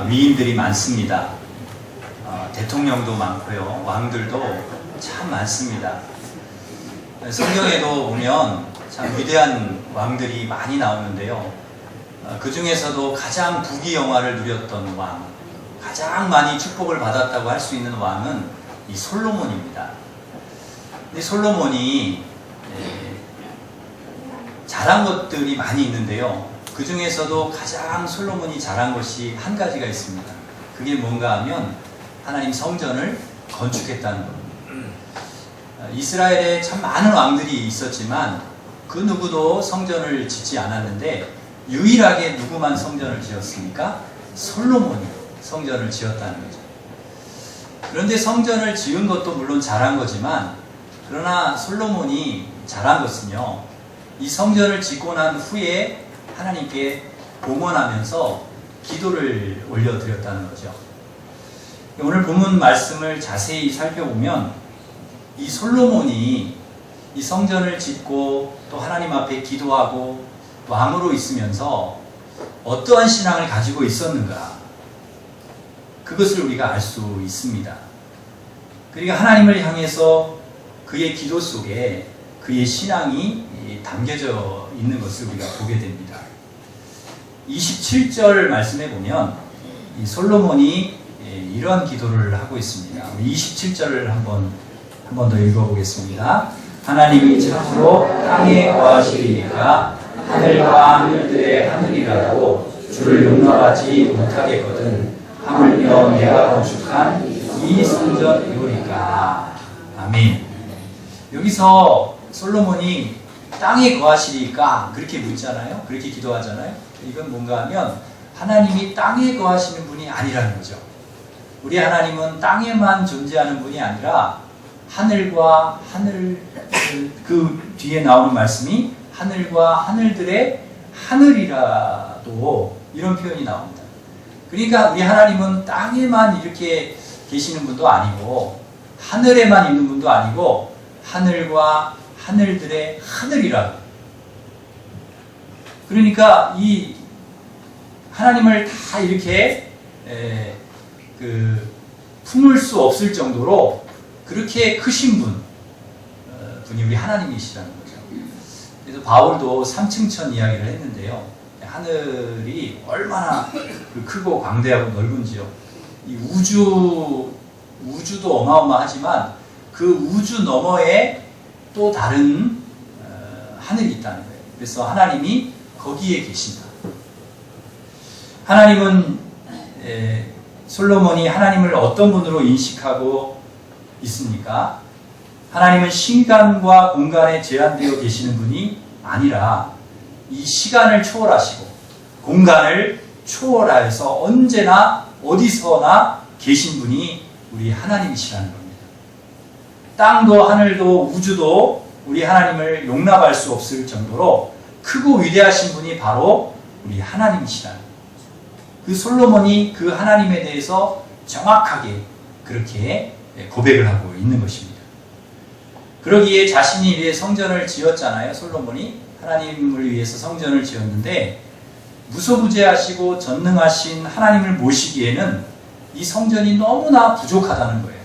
위인들이 많습니다. 대통령도 많고요. 왕들도 참 많습니다. 성경에도 보면 참 위대한 왕들이 많이 나오는데요. 그 중에서도 가장 부귀영화를 누렸던 왕, 가장 많이 축복을 받았다고 할 수 있는 왕은 이 솔로몬입니다. 이 솔로몬이 잘한 것들이 많이 있는데요. 그 중에서도 가장 솔로몬이 잘한 것이 한 가지가 있습니다. 그게 뭔가 하면 하나님 성전을 건축했다는 겁니다. 이스라엘에 참 많은 왕들이 있었지만 그 누구도 성전을 짓지 않았는데 유일하게 누구만 성전을 지었습니까? 솔로몬이 성전을 지었다는 거죠. 그런데 성전을 지은 것도 물론 잘한 거지만 그러나 솔로몬이 잘한 것은요, 이 성전을 짓고 난 후에 하나님께 봉헌하면서 기도를 올려드렸다는 거죠. 오늘 본문 말씀을 자세히 살펴보면 이 솔로몬이 이 성전을 짓고 또 하나님 앞에 기도하고 왕으로 있으면서 어떠한 신앙을 가지고 있었는가, 그것을 우리가 알 수 있습니다. 그러니까 하나님을 향해서 그의 기도 속에 그의 신앙이 담겨져 있는 것을 우리가 보게 됩니다. 27절 말씀에 보면 이 솔로몬이 이러한 기도를 하고 있습니다. 27절을 한번 더 읽어보겠습니다. 하나님이 참으로 땅에 거하시리이까 하늘과 하늘들의 하늘이라도 주를 용납하지 못하겠거든 하물며 내가 건축한 이 성전이오니까. 아멘. 여기서 솔로몬이 땅에 거하시리까 그렇게 묻잖아요. 그렇게 기도하잖아요. 이건 뭔가 하면 하나님이 땅에 거하시는 분이 아니라는 거죠. 우리 하나님은 땅에만 존재하는 분이 아니라 하늘과 하늘, 그 뒤에 나오는 말씀이 하늘과 하늘들의 하늘이라도 이런 표현이 나옵니다. 그러니까 우리 하나님은 땅에만 이렇게 계시는 분도 아니고 하늘에만 있는 분도 아니고 하늘과 하늘들의 하늘이라. 그러니까 이 하나님을 다 이렇게 품을 수 없을 정도로 그렇게 크신 분이 우리 하나님이시라는 거죠. 그래서 바울도 삼층천 이야기를 했는데요. 하늘이 얼마나 크고 광대하고 넓은지요. 이 우주도 어마어마하지만 그 우주 너머에 또 다른 하늘이 있다는 거예요. 그래서 하나님이 거기에 계신다. 하나님은 솔로몬이 하나님을 어떤 분으로 인식하고 있습니까? 하나님은 시간과 공간에 제한되어 계시는 분이 아니라 이 시간을 초월하시고 공간을 초월하여서 언제나 어디서나 계신 분이 우리 하나님이시라는 겁니다. 땅도 하늘도 우주도 우리 하나님을 용납할 수 없을 정도로 크고 위대하신 분이 바로 우리 하나님이시라는 거예요. 그 솔로몬이 그 하나님에 대해서 정확하게 그렇게 고백을 하고 있는 것입니다. 그러기에 자신이 위해 성전을 지었잖아요. 솔로몬이 하나님을 위해서 성전을 지었는데 무소부재하시고 전능하신 하나님을 모시기에는 이 성전이 너무나 부족하다는 거예요.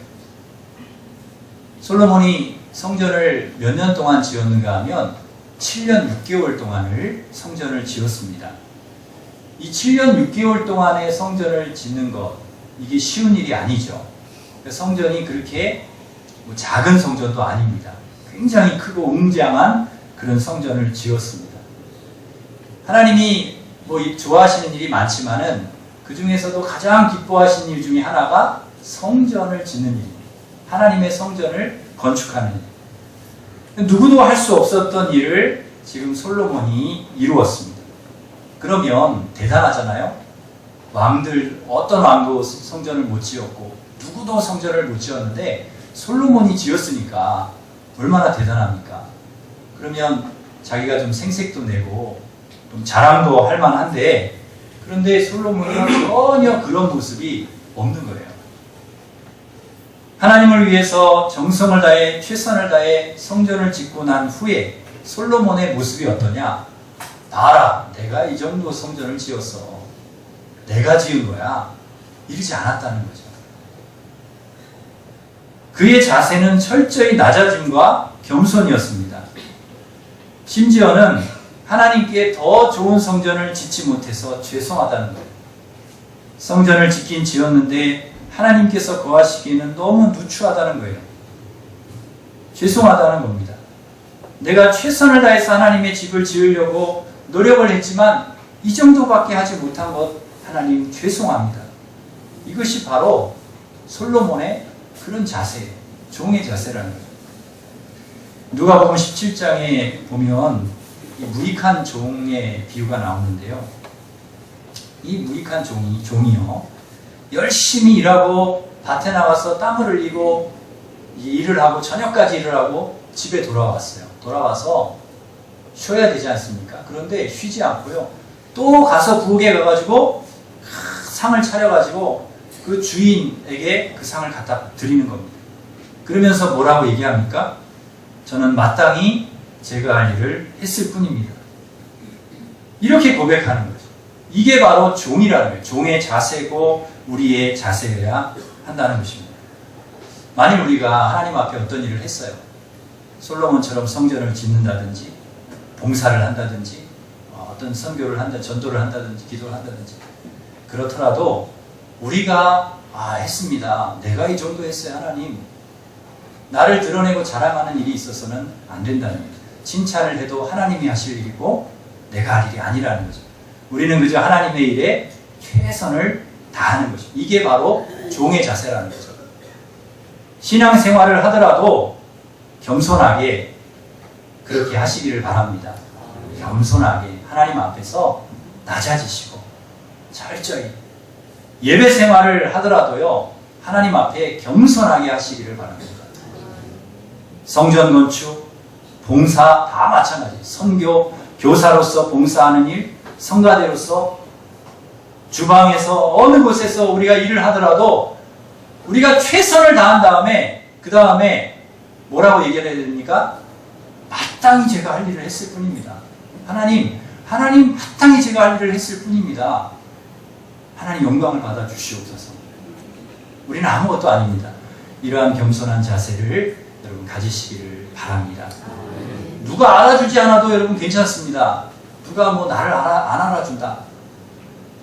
솔로몬이 성전을 몇 년 동안 지었는가 하면 7년 6개월 동안을 성전을 지었습니다. 이 7년 6개월 동안의 성전을 짓는 것, 이게 쉬운 일이 아니죠. 성전이 그렇게 작은 성전도 아닙니다. 굉장히 크고 웅장한 그런 성전을 지었습니다. 하나님이 좋아하시는 일이 많지만은 그 중에서도 가장 기뻐하시는 일 중에 하나가 성전을 짓는 일입니다. 하나님의 성전을 건축하는 일. 누구도 할 수 없었던 일을 지금 솔로몬이 이루었습니다. 그러면 대단하잖아요. 어떤 왕도 성전을 못 지었고 누구도 성전을 못 지었는데 솔로몬이 지었으니까 얼마나 대단합니까? 그러면 자기가 좀 생색도 내고 좀 자랑도 할 만한데, 그런데 솔로몬이 전혀 그런 모습이 없는 거예요. 하나님을 위해서 정성을 다해 최선을 다해 성전을 짓고 난 후에 솔로몬의 모습이 어떠냐? 봐라, 내가 이 정도 성전을 지었어. 내가 지은 거야. 이러지 않았다는 거죠. 그의 자세는 철저히 낮아짐과 겸손이었습니다. 심지어는 하나님께 더 좋은 성전을 짓지 못해서 죄송하다는 거예요. 성전을 짓긴 지었는데 하나님께서 거하시기에는 너무 누추하다는 거예요. 죄송하다는 겁니다. 내가 최선을 다해서 하나님의 집을 지으려고 노력을 했지만 이 정도밖에 하지 못한 것 하나님 죄송합니다. 이것이 바로 솔로몬의 그런 자세예요. 종의 자세라는 거예요. 누가복음 17장에 보면 이 무익한 종의 비유가 나오는데요. 이 무익한 종이요. 열심히 일하고 밭에 나가서 땀을 흘리고 일을 하고 저녁까지 일을 하고 집에 돌아왔어요. 돌아와서 쉬어야 되지 않습니까? 그런데 쉬지 않고요. 또 가서 부엌에 가가지고 상을 차려가지고 그 주인에게 그 상을 갖다 드리는 겁니다. 그러면서 뭐라고 얘기합니까? 저는 마땅히 제가 할 일을 했을 뿐입니다. 이렇게 고백하는 거죠. 이게 바로 종이라는 거예요. 종의 자세고 우리의 자세여야 한다는 것입니다. 만일 우리가 하나님 앞에 어떤 일을 했어요. 솔로몬처럼 성전을 짓는다든지 봉사를 한다든지 어떤 선교를 한다든지 전도를 한다든지 기도를 한다든지 그렇더라도 우리가 했습니다. 내가 이 정도 했어요. 하나님. 나를 드러내고 자랑하는 일이 있어서는 안 된다는 거죠. 칭찬을 해도 하나님이 하실 일이고 내가 할 일이 아니라는 거죠. 우리는 그저 하나님의 일에 최선을 다하는 거죠. 이게 바로 종의 자세라는 거죠. 신앙생활을 하더라도 겸손하게 그렇게 하시기를 바랍니다. 겸손하게 하나님 앞에서 낮아지시고 철저히 예배 생활을 하더라도요. 하나님 앞에 겸손하게 하시기를 바랍니다. 성전 건축, 봉사 다 마찬가지. 선교, 교사로서 봉사하는 일, 성가대로서 주방에서 어느 곳에서 우리가 일을 하더라도 우리가 최선을 다한 다음에 그 다음에 뭐라고 얘기를 해야 됩니까? 마땅히 제가 할 일을 했을 뿐입니다. 하나님 마땅히 제가 할 일을 했을 뿐입니다. 하나님 영광을 받아 주시옵소서. 우리는 아무것도 아닙니다. 이러한 겸손한 자세를 여러분 가지시기를 바랍니다. 누가 알아주지 않아도 여러분 괜찮습니다. 누가 나를 안 알아준다.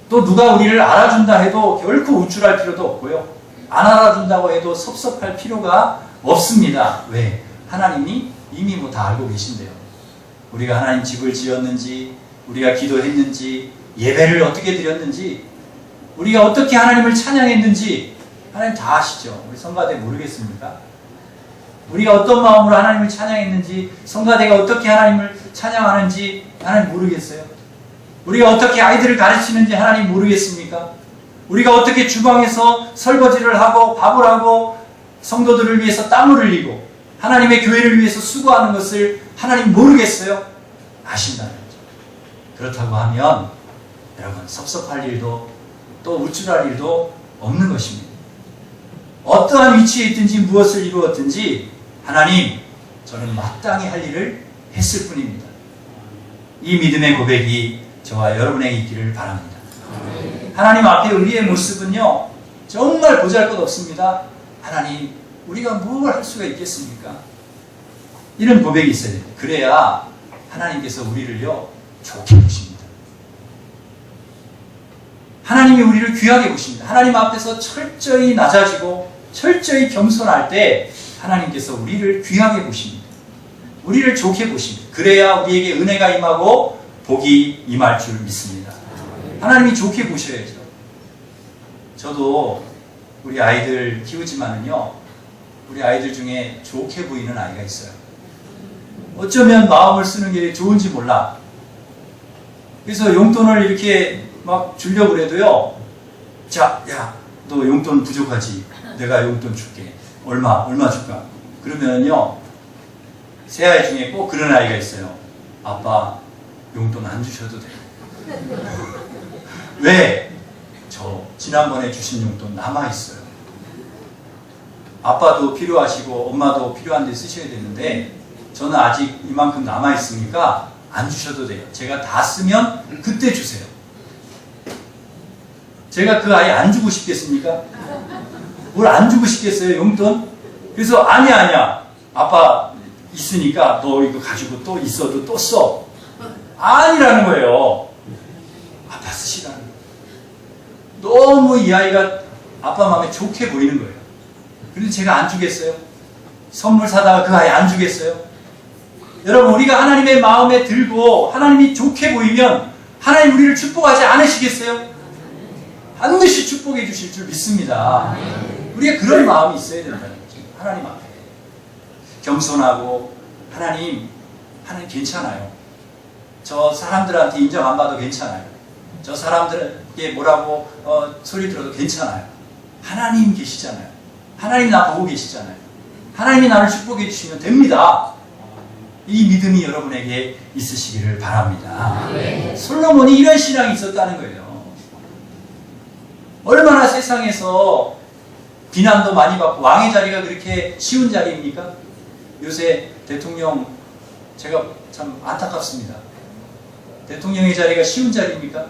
또 누가 우리를 알아준다 해도 결코 우쭐할 필요도 없고요. 안 알아준다고 해도 섭섭할 필요가 없습니다. 왜? 하나님이 이미 다 알고 계신데요. 우리가 하나님 집을 지었는지, 우리가 기도했는지, 예배를 어떻게 드렸는지, 우리가 어떻게 하나님을 찬양했는지 하나님 다 아시죠? 우리 성가대 모르겠습니까? 우리가 어떤 마음으로 하나님을 찬양했는지, 성가대가 어떻게 하나님을 찬양하는지 하나님 모르겠어요? 우리가 어떻게 아이들을 가르치는지 하나님 모르겠습니까? 우리가 어떻게 주방에서 설거지를 하고 밥을 하고 성도들을 위해서 땀을 흘리고 하나님의 교회를 위해서 수고하는 것을 하나님 모르겠어요? 아신다는 거죠. 그렇다고 하면 여러분 섭섭할 일도 또 우쭐할 일도 없는 것입니다. 어떠한 위치에 있든지 무엇을 이루었든지 하나님 저는 마땅히 할 일을 했을 뿐입니다. 이 믿음의 고백이 저와 여러분에게 있기를 바랍니다. 하나님 앞에 우리의 모습은요 정말 보잘것없습니다. 하나님 우리가 뭘 할 수가 있겠습니까? 이런 고백이 있어야 됩니다. 그래야 하나님께서 우리를요 좋게 보십니다. 하나님이 우리를 귀하게 보십니다. 하나님 앞에서 철저히 낮아지고 철저히 겸손할 때 하나님께서 우리를 귀하게 보십니다. 우리를 좋게 보십니다. 그래야 우리에게 은혜가 임하고 복이 임할 줄 믿습니다. 하나님이 좋게 보셔야죠. 저도 우리 아이들 키우지만은요, 우리 아이들 중에 좋게 보이는 아이가 있어요. 어쩌면 마음을 쓰는 게 좋은지 몰라. 그래서 용돈을 이렇게 막 주려고 그래도요, 자, 야, 너 용돈 부족하지? 내가 용돈 줄게. 얼마 줄까? 그러면요, 세 아이 중에 꼭 그런 아이가 있어요. 아빠, 용돈 안 주셔도 돼요. 왜? 저 지난번에 주신 용돈 남아있어요. 아빠도 필요하시고 엄마도 필요한 데 쓰셔야 되는데 저는 아직 이만큼 남아있으니까 안 주셔도 돼요. 제가 다 쓰면 그때 주세요. 제가 그 아이 안 주고 싶겠습니까? 뭘 안 주고 싶겠어요, 용돈? 그래서 아니야. 아빠 있으니까 너 이거 가지고 또 있어도 또 써. 아니라는 거예요. 아빠 쓰시라는 거예요. 너무 이 아이가 아빠 마음에 좋게 보이는 거예요. 그런데 제가 안 주겠어요? 선물 사다가 그 아이 안 주겠어요? 여러분, 우리가 하나님의 마음에 들고 하나님이 좋게 보이면 하나님 우리를 축복하지 않으시겠어요? 반드시 축복해 주실 줄 믿습니다. 우리가 그런 마음이 있어야 된다는 거죠. 하나님 앞에 겸손하고 하나님 괜찮아요. 저 사람들한테 인정 안 받아도 괜찮아요. 저 사람들에게 뭐라고 소리 들어도 괜찮아요. 하나님 계시잖아요. 하나님 나 보고 계시잖아요. 하나님이 나를 축복해 주시면 됩니다. 이 믿음이 여러분에게 있으시기를 바랍니다. 솔로몬이 이런 신앙이 있었다는 거예요. 얼마나 세상에서 비난도 많이 받고 왕의 자리가 그렇게 쉬운 자리입니까? 요새 대통령 제가 참 안타깝습니다. 대통령의 자리가 쉬운 자리입니까?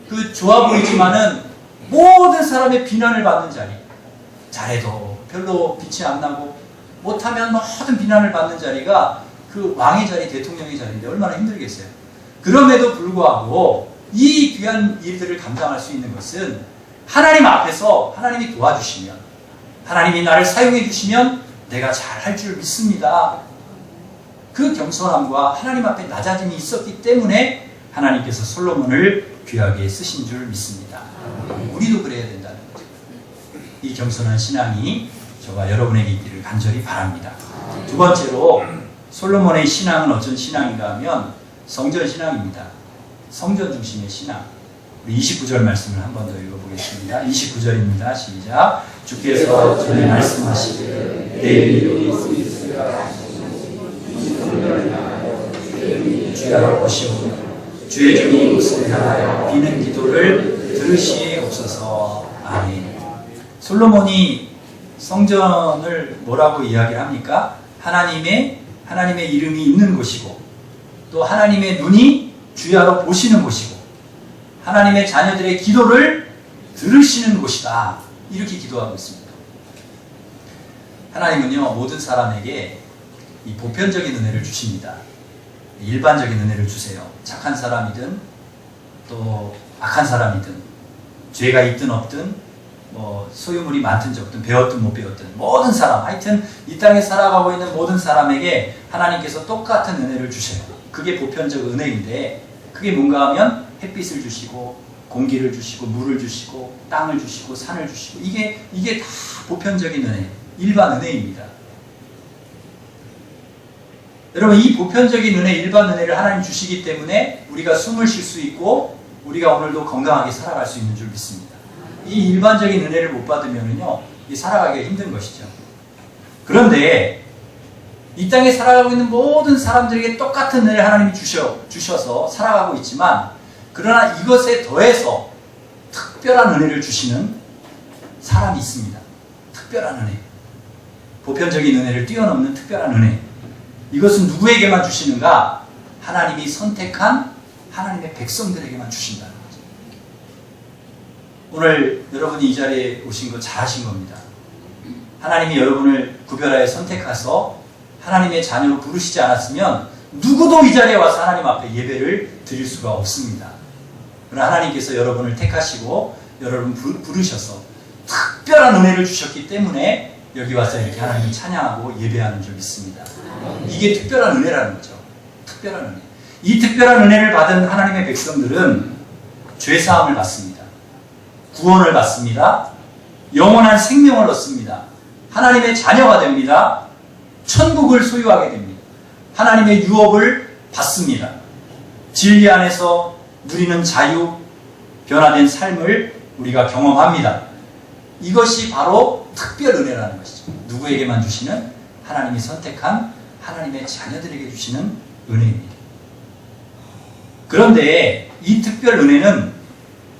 그 좋아 보이지만은 모든 사람의 비난을 받는 자리. 잘해도 별로 빛이 안 나고 못하면 모든 비난을 받는 자리가 그 왕의 자리, 대통령의 자리인데 얼마나 힘들겠어요. 그럼에도 불구하고 이 귀한 일들을 감당할 수 있는 것은 하나님 앞에서 하나님이 도와주시면, 하나님이 나를 사용해 주시면 내가 잘할 줄 믿습니다. 그 겸손함과 하나님 앞에 낮아짐이 있었기 때문에 하나님께서 솔로몬을 귀하게 쓰신 줄 믿습니다. 우리도 그래야 된다는 거죠. 이 겸손한 신앙이 저와 여러분에게 있기를 간절히 바랍니다. 두 번째로 솔로몬의 신앙은 어떤 신앙인가 하면 성전 신앙입니다. 성전 중심의 신앙. 우리 29절 말씀을 한 번 더 읽어보겠습니다. 29절입니다. 시작. 주께서 전에 말씀하시기를 내 이름이 있으리라. 주야로 보시오며 주의 종이 이곳을 향하여 비는 기도를 들으시옵소서. 아멘. 솔로몬이 성전을 뭐라고 이야기를 합니까? 하나님의 이름이 있는 곳이고 또 하나님의 눈이 주야로 보시는 곳이고 하나님의 자녀들의 기도를 들으시는 곳이다. 이렇게 기도하고 있습니다. 하나님은요, 모든 사람에게 이 보편적인 은혜를 주십니다. 일반적인 은혜를 주세요. 착한 사람이든 또 악한 사람이든 죄가 있든 없든 뭐 소유물이 많든 적든 배웠든 못 배웠든 모든 사람, 하여튼 이 땅에 살아가고 있는 모든 사람에게 하나님께서 똑같은 은혜를 주셔요. 그게 보편적 은혜인데 그게 뭔가 하면 햇빛을 주시고 공기를 주시고 물을 주시고 땅을 주시고 산을 주시고 이게 다 보편적인 은혜, 일반 은혜입니다. 여러분, 이 보편적인 은혜, 일반 은혜를 하나님 주시기 때문에 우리가 숨을 쉴 수 있고 우리가 오늘도 건강하게 살아갈 수 있는 줄 믿습니다. 이 일반적인 은혜를 못 받으면요, 살아가기가 힘든 것이죠. 그런데 이 땅에 살아가고 있는 모든 사람들에게 똑같은 은혜를 하나님이 주셔서 살아가고 있지만, 그러나 이것에 더해서 특별한 은혜를 주시는 사람이 있습니다. 특별한 은혜. 보편적인 은혜를 뛰어넘는 특별한 은혜. 이것은 누구에게만 주시는가? 하나님이 선택한 하나님의 백성들에게만 주신다는 거죠. 오늘 여러분이 이 자리에 오신 거 잘하신 겁니다. 하나님이 여러분을 구별하여 선택하셔서 하나님의 자녀로 부르시지 않았으면 누구도 이 자리에 와서 하나님 앞에 예배를 드릴 수가 없습니다. 그러나 하나님께서 여러분을 택하시고 여러분 부르셔서 특별한 은혜를 주셨기 때문에 여기 와서 이렇게 하나님을 찬양하고 예배하는 줄 믿습니다. 이게 특별한 은혜라는 거죠. 특별한 은혜. 이 특별한 은혜를 받은 하나님의 백성들은 죄사함을 받습니다. 구원을 받습니다. 영원한 생명을 얻습니다. 하나님의 자녀가 됩니다. 천국을 소유하게 됩니다. 하나님의 유업을 받습니다. 진리 안에서 누리는 자유, 변화된 삶을 우리가 경험합니다. 이것이 바로 특별 은혜라는 것이죠. 누구에게만 주시는? 하나님이 선택한 하나님의 자녀들에게 주시는 은혜입니다. 그런데 이 특별 은혜는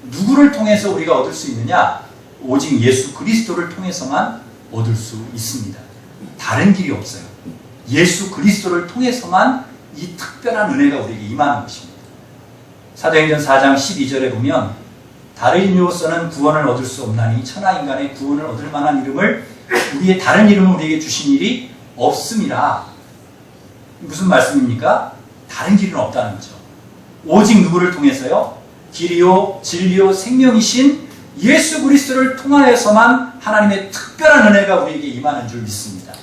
누구를 통해서 우리가 얻을 수 있느냐? 오직 예수 그리스도를 통해서만 얻을 수 있습니다. 다른 길이 없어요. 예수 그리스도를 통해서만 이 특별한 은혜가 우리에게 임하는 것입니다. 사도행전 4장 12절에 보면 다른 이로서는 구원을 얻을 수 없나니 천하 인간의 구원을 얻을 만한 이름을 우리의 다른 이름을 우리에게 주신 일이 없음이라. 무슨 말씀입니까? 다른 길은 없다는 거죠. 오직 누구를 통해서요? 길이요 진리요 생명이신 예수 그리스도를 통하여서만 하나님의 특별한 은혜가 우리에게 임하는 줄 믿습니다.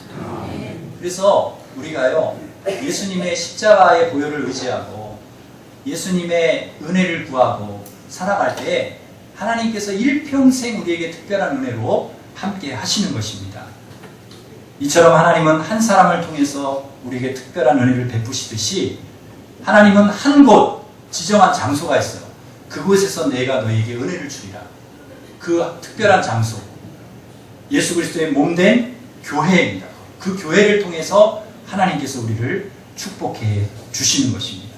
그래서 우리가요 예수님의 십자가의 보혈을 의지하고 예수님의 은혜를 구하고 살아갈 때 하나님께서 일평생 우리에게 특별한 은혜로 함께 하시는 것입니다. 이처럼 하나님은 한 사람을 통해서 우리에게 특별한 은혜를 베푸시듯이 하나님은 한 곳 지정한 장소가 있어요. 그곳에서 내가 너에게 은혜를 주리라. 그 특별한 장소, 예수 그리스도의 몸된 교회입니다. 그 교회를 통해서 하나님께서 우리를 축복해 주시는 것입니다.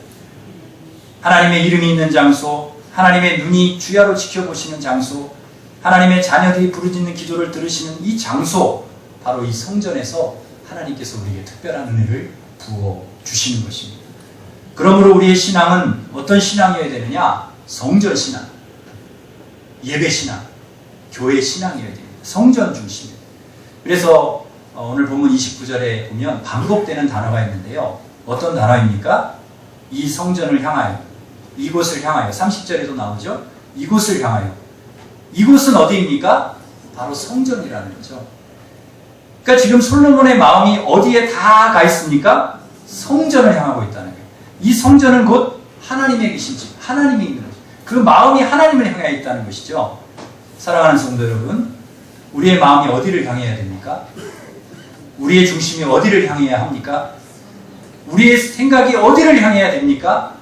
하나님의 이름이 있는 장소, 하나님의 눈이 주야로 지켜보시는 장소, 하나님의 자녀들이 부르짖는 기도를 들으시는 이 장소, 바로 이 성전에서 하나님께서 우리에게 특별한 은혜를 부어 주시는 것입니다. 그러므로 우리의 신앙은 어떤 신앙이어야 되느냐? 성전 신앙, 예배 신앙, 교회 신앙이어야 됩니다. 성전 중심. 그래서 오늘 본문 29절에 보면 반복되는 단어가 있는데요. 어떤 단어입니까? 이 성전을 향하여, 이곳을 향하여. 30절에도 나오죠. 이곳을 향하여. 이곳은 어디입니까? 바로 성전이라는 거죠. 그러니까 지금 솔로몬의 마음이 어디에 다 가 있습니까? 성전을 향하고 있다는 거예요. 이 성전은 곧 하나님의 계신 집, 하나님이 있는 것. 그 마음이 하나님을 향해 있다는 것이죠. 사랑하는 성도 여러분, 우리의 마음이 어디를 향해야 됩니까? 우리의 중심이 어디를 향해야 합니까? 우리의 생각이 어디를 향해야 됩니까?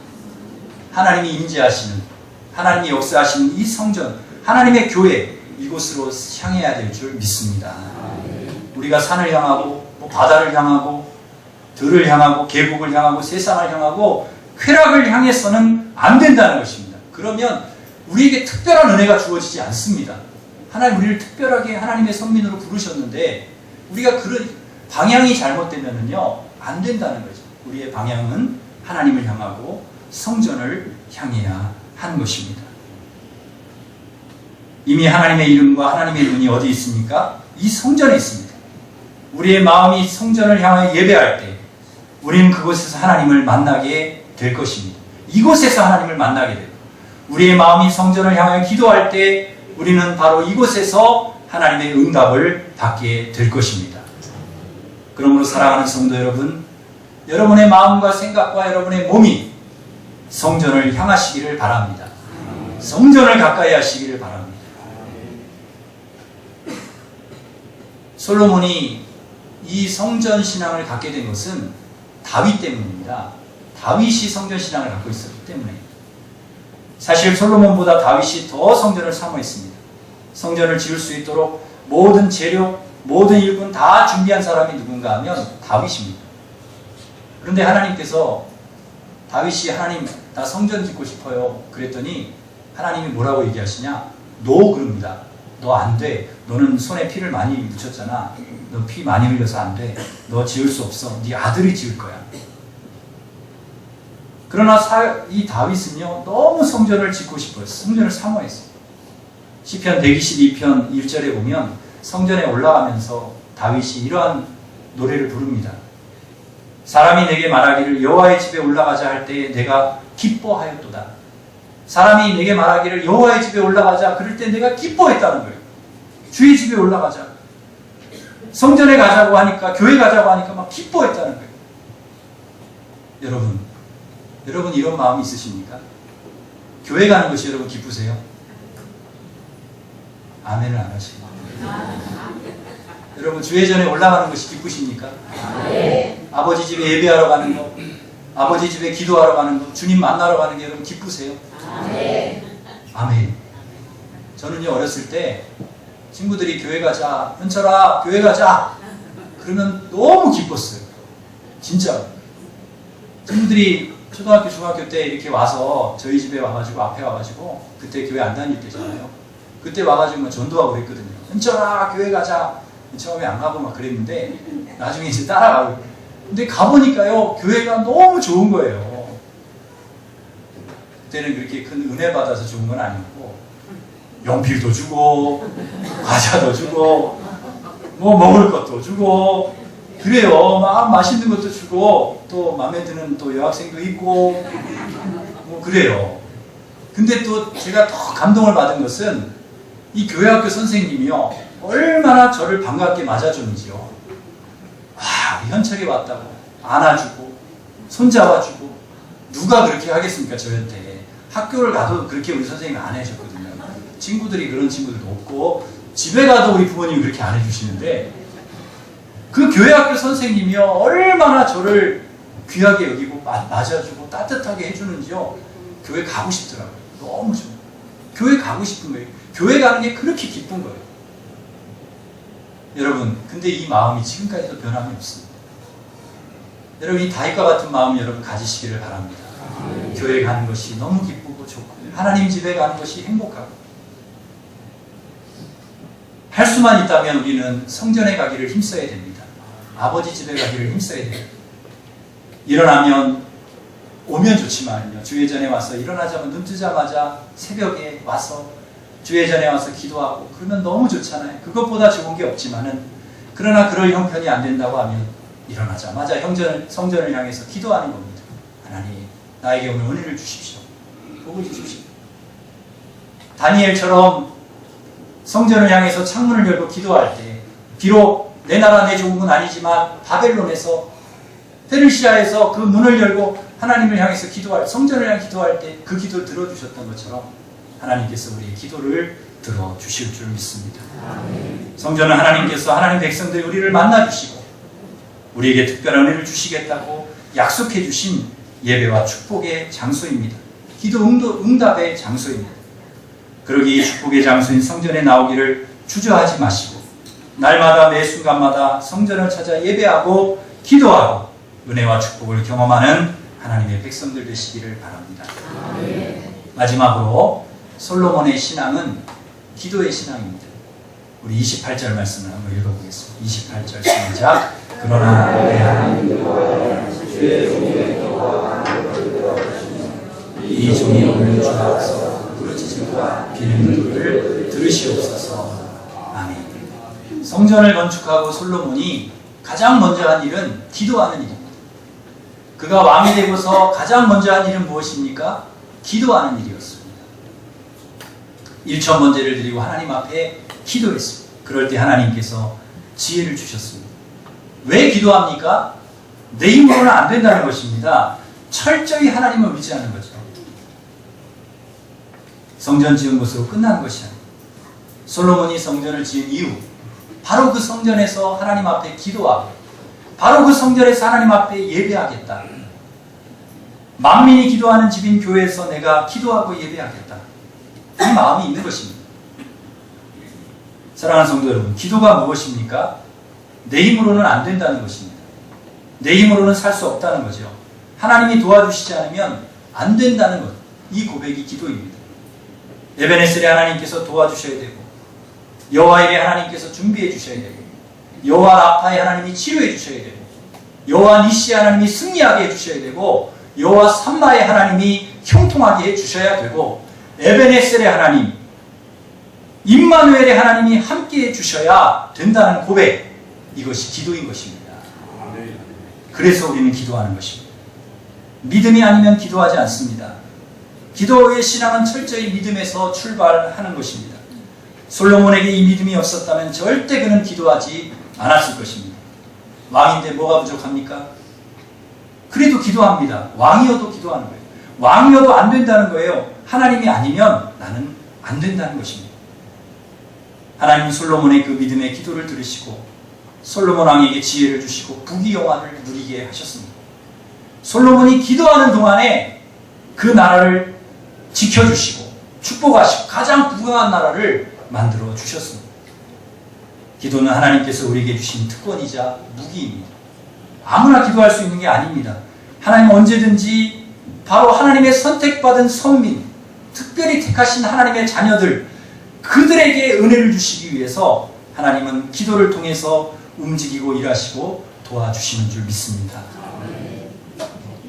하나님이 임재하시는, 하나님이 역사하시는 이 성전, 하나님의 교회, 이곳으로 향해야 될 줄 믿습니다. 우리가 산을 향하고 바다를 향하고 들을 향하고 계곡을 향하고 세상을 향하고 쾌락을 향해서는 안 된다는 것입니다. 그러면 우리에게 특별한 은혜가 주어지지 않습니다. 하나님 우리를 특별하게 하나님의 선민으로 부르셨는데 우리가 그런 방향이 잘못되면은요 안 된다는 거죠. 우리의 방향은 하나님을 향하고 성전을 향해야 하는 것입니다. 이미 하나님의 이름과 하나님의 눈이 어디 있습니까? 이 성전에 있습니다. 우리의 마음이 성전을 향해 예배할 때 우리는 그곳에서 하나님을 만나게 될 것입니다. 이곳에서 하나님을 만나게 됩니다. 우리의 마음이 성전을 향해 기도할 때 우리는 바로 이곳에서 하나님의 응답을 받게 될 것입니다. 그러므로 사랑하는 성도 여러분, 여러분의 마음과 생각과 여러분의 몸이 성전을 향하시기를 바랍니다. 성전을 가까이 하시기를 바랍니다. 솔로몬이 이 성전 신앙을 갖게 된 것은 다윗 때문입니다. 다윗이 성전 신앙을 갖고 있었기 때문에. 사실 솔로몬보다 다윗이 더 성전을 사모했습니다. 성전을 지을 수 있도록 모든 재료, 모든 일꾼 다 준비한 사람이 누군가 하면 다윗입니다. 그런데 하나님께서 다윗이 하나님 나 성전 짓고 싶어요. 그랬더니 하나님이 뭐라고 얘기하시냐? 노 그럽니다. 너 안 돼. 너는 손에 피를 많이 묻혔잖아. 너 피 많이 흘려서 안 돼. 너 지을 수 없어. 네 아들이 지을 거야. 그러나 이 다윗은요 너무 성전을 짓고 싶어요. 성전을 사모했어요. 시편 122편 1절에 보면 성전에 올라가면서 다윗이 이러한 노래를 부릅니다. 사람이 내게 말하기를 여호와의 집에 올라가자 할 때에 내가 기뻐하였도다. 사람이 내게 말하기를 여호와의 집에 올라가자 그럴 때 내가 기뻐했다는 거예요. 주의 집에 올라가자. 성전에 가자고 하니까, 교회 가자고 하니까 막 기뻐했다는 거예요. 여러분 이런 마음이 있으십니까? 교회 가는 것이 여러분 기쁘세요? 아멘을 안 하시고. 여러분 주회전에 올라가는 것이 기쁘십니까? 아버지 집에 예배하러 가는 거, 아버지 집에 기도하러 가는 거, 주님 만나러 가는 게 여러분 기쁘세요? 아멘. 저는요 어렸을 때 친구들이 교회 가자, 현철아 교회 가자 그러면 너무 기뻤어요. 진짜 친구들이 초등학교 중학교 때 이렇게 와서 저희 집에 와가지고 앞에 와가지고 그때 교회 안 다닐 때잖아요. 그때 와가지고 전도하고 그랬거든요. 현철아 교회 가자. 처음에 안 가고 막 그랬는데 나중에 이제 따라가고. 근데 가보니까요 교회가 너무 좋은 거예요. 그때는 그렇게 큰 은혜 받아서 좋은 건 아니었고 연필도 주고 과자도 주고 뭐 먹을 것도 주고 그래요. 막 맛있는 것도 주고 또 마음에 드는 또 여학생도 있고 뭐 그래요. 근데 또 제가 더 감동을 받은 것은 이 교회학교 선생님이요 얼마나 저를 반갑게 맞아주는지요. 와, 우리 현철이 왔다고 안아주고 손잡아주고 누가 그렇게 하겠습니까? 저한테 학교를 가도 그렇게 우리 선생님이 안 해줬거든요. 친구들이 그런 친구들도 없고 집에 가도 우리 부모님이 그렇게 안 해주시는데 그 교회학교 선생님이요 얼마나 저를 귀하게 여기고 맞아주고 따뜻하게 해주는지요. 교회 가고 싶더라고요. 너무 좋아요. 교회 가고 싶은 거예요. 교회 가는 게 그렇게 기쁜 거예요. 여러분, 근데 이 마음이 지금까지도 변함이 없습니다. 여러분, 이 다윗과 같은 마음 여러분 가지시기를 바랍니다. 교회 가는 것이 너무 기쁘고 좋고 하나님 집에 가는 것이 행복하고 할 수만 있다면 우리는 성전에 가기를 힘써야 됩니다. 아버지 집에 가기를 힘써야 돼요. 일어나면 오면 좋지만요. 주예전에 와서 일어나자면 눈 뜨자마자 새벽에 와서 주예전에 와서 기도하고 그러면 너무 좋잖아요. 그것보다 좋은 게 없지만은 그러나 그럴 형편이 안 된다고 하면 일어나자마자 성전을 향해서 기도하는 겁니다. 하나님 나에게 오늘 은혜를 주십시오. 복을 주십시오. 다니엘처럼 성전을 향해서 창문을 열고 기도할 때 비록 내 나라 내 조국은 아니지만 바벨론에서 페르시아에서 그 문을 열고 하나님을 향해서 성전을 향해 기도할 때 그 기도를 들어주셨던 것처럼 하나님께서 우리의 기도를 들어주실 줄 믿습니다. 성전은 하나님께서 하나님 백성들이 우리를 만나주시고 우리에게 특별한 은혜를 주시겠다고 약속해 주신 예배와 축복의 장소입니다. 기도 응답의 장소입니다. 그러기에 축복의 장소인 성전에 나오기를 주저하지 마시고 날마다 매 순간마다 성전을 찾아 예배하고 기도하고 은혜와 축복을 경험하는 하나님의 백성들 되시기를 바랍니다. 마지막으로 솔로몬의 신앙은 기도의 신앙입니다. 우리 28절 말씀을 한번 읽어보겠습니다. 28절 시작. 그러나 내 하나님 주의 종의 기도와 이 종이 오늘 주 앞에서 부르짖음과 비는도를 들으시옵소서. 아멘. 성전을 건축하고 솔로몬이 가장 먼저 한 일은 기도하는 일입니다. 그가 왕이 되고서 가장 먼저 한 일은 무엇입니까? 기도하는 일이었습니다. 일천번제를 드리고 하나님 앞에 기도했습니다. 그럴 때 하나님께서 지혜를 주셨습니다. 왜 기도합니까? 내 힘으로는 안 된다는 것입니다. 철저히 하나님을 의지하는 거죠. 성전 지은 것으로 끝난 것이 아니에요. 솔로몬이 성전을 지은 이후 바로 그 성전에서 하나님 앞에 기도하고 바로 그 성전에서 하나님 앞에 예배하겠다. 만민이 기도하는 집인 교회에서 내가 기도하고 예배하겠다. 이 마음이 있는 것입니다. 사랑하는 성도 여러분, 기도가 무엇입니까? 내 힘으로는 안 된다는 것입니다. 내 힘으로는 살 수 없다는 거죠. 하나님이 도와주시지 않으면 안 된다는 것. 이 고백이 기도입니다. 에베네셀의 하나님께서 도와주셔야 되고 여호와의 하나님께서 준비해 주셔야 되고 여호와 라파의 하나님이 치료해 주셔야 되고 여호와 니시의 하나님이 승리하게 해주셔야 되고 여호와 삼마의 하나님이 형통하게 해주셔야 되고 에베네셀의 하나님 임마누엘의 하나님이 함께 해주셔야 된다는 고백, 이것이 기도인 것입니다. 그래서 우리는 기도하는 것입니다. 믿음이 아니면 기도하지 않습니다. 기도의 신앙은 철저히 믿음에서 출발하는 것입니다. 솔로몬에게 이 믿음이 없었다면 절대 그는 기도하지 않았을 것입니다. 왕인데 뭐가 부족합니까? 그래도 기도합니다. 왕이어도 기도하는 거예요. 왕이어도 안 된다는 거예요. 하나님이 아니면 나는 안 된다는 것입니다. 하나님은 솔로몬의 그 믿음의 기도를 들으시고 솔로몬 왕에게 지혜를 주시고 부귀영화를 누리게 하셨습니다. 솔로몬이 기도하는 동안에 그 나라를 지켜주시고 축복하시고 가장 부강한 나라를 만들어 주셨습니다. 기도는 하나님께서 우리에게 주신 특권이자 무기입니다. 아무나 기도할 수 있는 게 아닙니다. 하나님은 언제든지 바로 하나님의 선택받은 선민, 특별히 택하신 하나님의 자녀들, 그들에게 은혜를 주시기 위해서 하나님은 기도를 통해서 움직이고 일하시고 도와주시는 줄 믿습니다.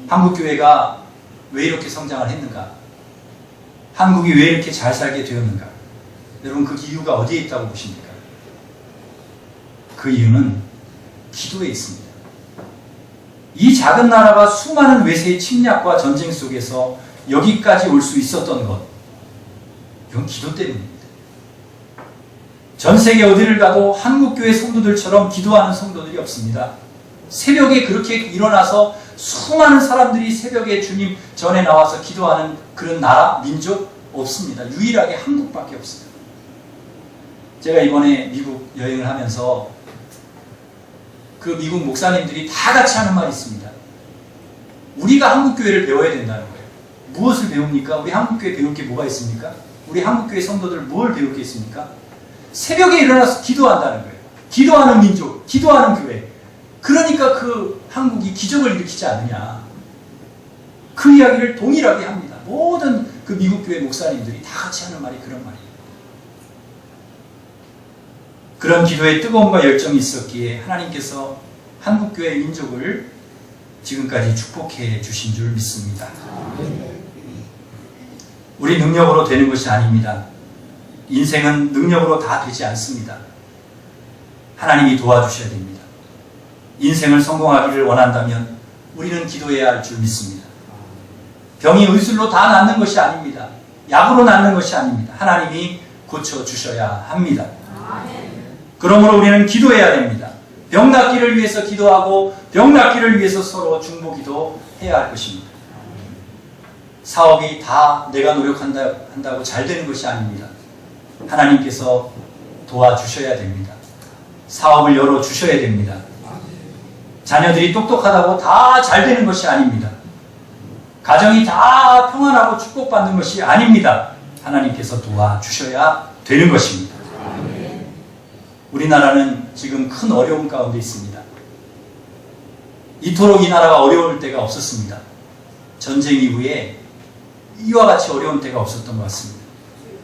한국교회가 왜 이렇게 성장을 했는가? 한국이 왜 이렇게 잘 살게 되었는가? 여러분, 그 이유가 어디에 있다고 보십니까? 그 이유는 기도에 있습니다. 이 작은 나라가 수많은 외세의 침략과 전쟁 속에서 여기까지 올 수 있었던 것, 이건 기도 때문입니다. 전 세계 어디를 가도 한국교회 성도들처럼 기도하는 성도들이 없습니다. 새벽에 그렇게 일어나서 수많은 사람들이 새벽에 주님 전에 나와서 기도하는 그런 나라, 민족 없습니다. 유일하게 한국밖에 없어요. 제가 이번에 미국 여행을 하면서 그 미국 목사님들이 다 같이 하는 말이 있습니다. 우리가 한국교회를 배워야 된다는 거예요. 무엇을 배웁니까? 우리 한국교회 배울 게 뭐가 있습니까? 우리 한국교회 성도들 뭘 배울 게 있습니까? 새벽에 일어나서 기도한다는 거예요. 기도하는 민족, 기도하는 교회. 그러니까 그 한국이 기적을 일으키지 않느냐. 그 이야기를 동일하게 합니다. 모든 그 미국 교회 목사님들이 다 같이 하는 말이 그런 말이에요. 그런 기도에 뜨거움과 열정이 있었기에 하나님께서 한국교회 민족을 지금까지 축복해 주신 줄 믿습니다. 우리 능력으로 되는 것이 아닙니다. 인생은 능력으로 다 되지 않습니다. 하나님이 도와주셔야 됩니다. 인생을 성공하기를 원한다면 우리는 기도해야 할 줄 믿습니다. 병이 의술로 다 낫는 것이 아닙니다. 약으로 낫는 것이 아닙니다. 하나님이 고쳐주셔야 합니다. 그러므로 우리는 기도해야 됩니다. 병 낫기를 위해서 기도하고 병 낫기를 위해서 서로 중보기도 해야 할 것입니다. 사업이 다 내가 노력한다고 잘 되는 것이 아닙니다. 하나님께서 도와주셔야 됩니다. 사업을 열어주셔야 됩니다. 자녀들이 똑똑하다고 다 잘 되는 것이 아닙니다. 가정이 다 평안하고 축복받는 것이 아닙니다. 하나님께서 도와주셔야 되는 것입니다. 우리나라는 지금 큰 어려움 가운데 있습니다. 이토록 이 나라가 어려울 때가 없었습니다. 전쟁 이후에 이와 같이 어려운 때가 없었던 것 같습니다.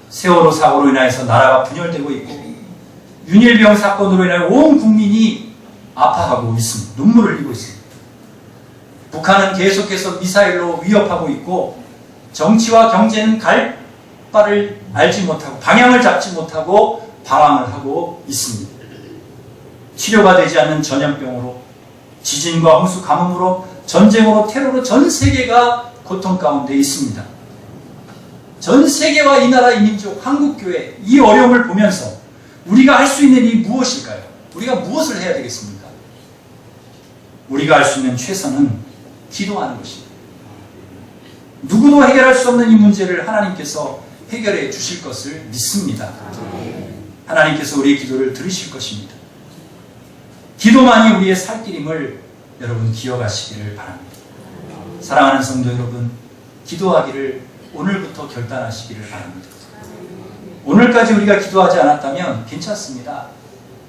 세월호 사고로 인해서 나라가 분열되고 있고 윤일병 사건으로 인해 온 국민이 아파하고 있습니다. 눈물을 흘리고 있습니다. 북한은 계속해서 미사일로 위협하고 있고 정치와 경제는 갈 바를 알지 못하고 방향을 잡지 못하고 방황을 하고 있습니다. 치료가 되지 않는 전염병으로 지진과 홍수 가뭄으로 전쟁으로 테러로 전 세계가 고통 가운데 있습니다. 전 세계와 이 나라 이 민족 한국교회 이 어려움을 보면서 우리가 할 수 있는 일이 무엇일까요? 우리가 무엇을 해야 되겠습니까? 우리가 할 수 있는 최선은 기도하는 것입니다. 누구도 해결할 수 없는 이 문제를 하나님께서 해결해 주실 것을 믿습니다. 하나님께서 우리의 기도를 들으실 것입니다. 기도만이 우리의 살 길임을 여러분 기억하시기를 바랍니다. 사랑하는 성도 여러분, 기도하기를 오늘부터 결단하시기를 바랍니다. 오늘까지 우리가 기도하지 않았다면 괜찮습니다.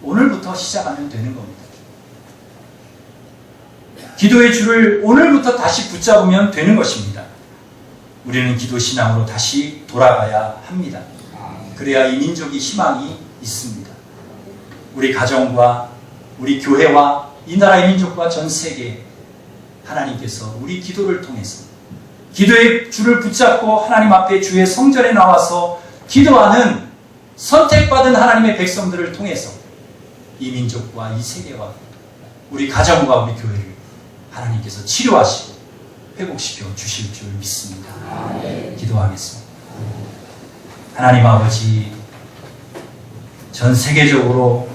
오늘부터 시작하면 되는 겁니다. 기도의 줄을 오늘부터 다시 붙잡으면 되는 것입니다. 우리는 기도 신앙으로 다시 돌아가야 합니다. 그래야 이 민족이 희망이 있습니다. 우리 가정과 우리 교회와 이 나라의 민족과 전 세계 하나님께서 우리 기도를 통해서 기도의 줄을 붙잡고 하나님 앞에 주의 성전에 나와서 기도하는 선택받은 하나님의 백성들을 통해서 이 민족과 이 세계와 우리 가정과 우리 교회를 하나님께서 치료하시고 회복시켜 주실 줄 믿습니다. 기도하겠습니다. 하나님 아버지, 전 세계적으로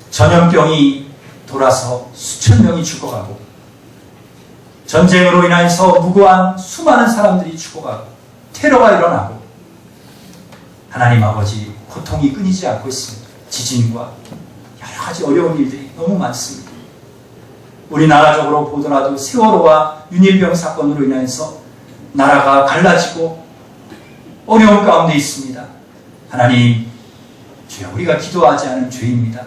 전염병이 돌아서 수천 명이 죽어가고 전쟁으로 인해서 무고한 수많은 사람들이 죽어가고 테러가 일어나고 하나님 아버지 고통이 끊이지 않고 있습니다. 지진과 여러 가지 어려운 일들이 너무 많습니다. 우리나라적으로 보더라도 세월호와 윤일병 사건으로 인해서 나라가 갈라지고 어려운 가운데 있습니다. 하나님, 주여 우리가 기도하지 않은 죄입니다.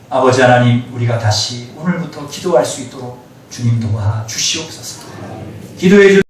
아버지 하나님, 우리가 다시 오늘부터 기도할 수 있도록 주님 도와주시옵소서. 기도해 주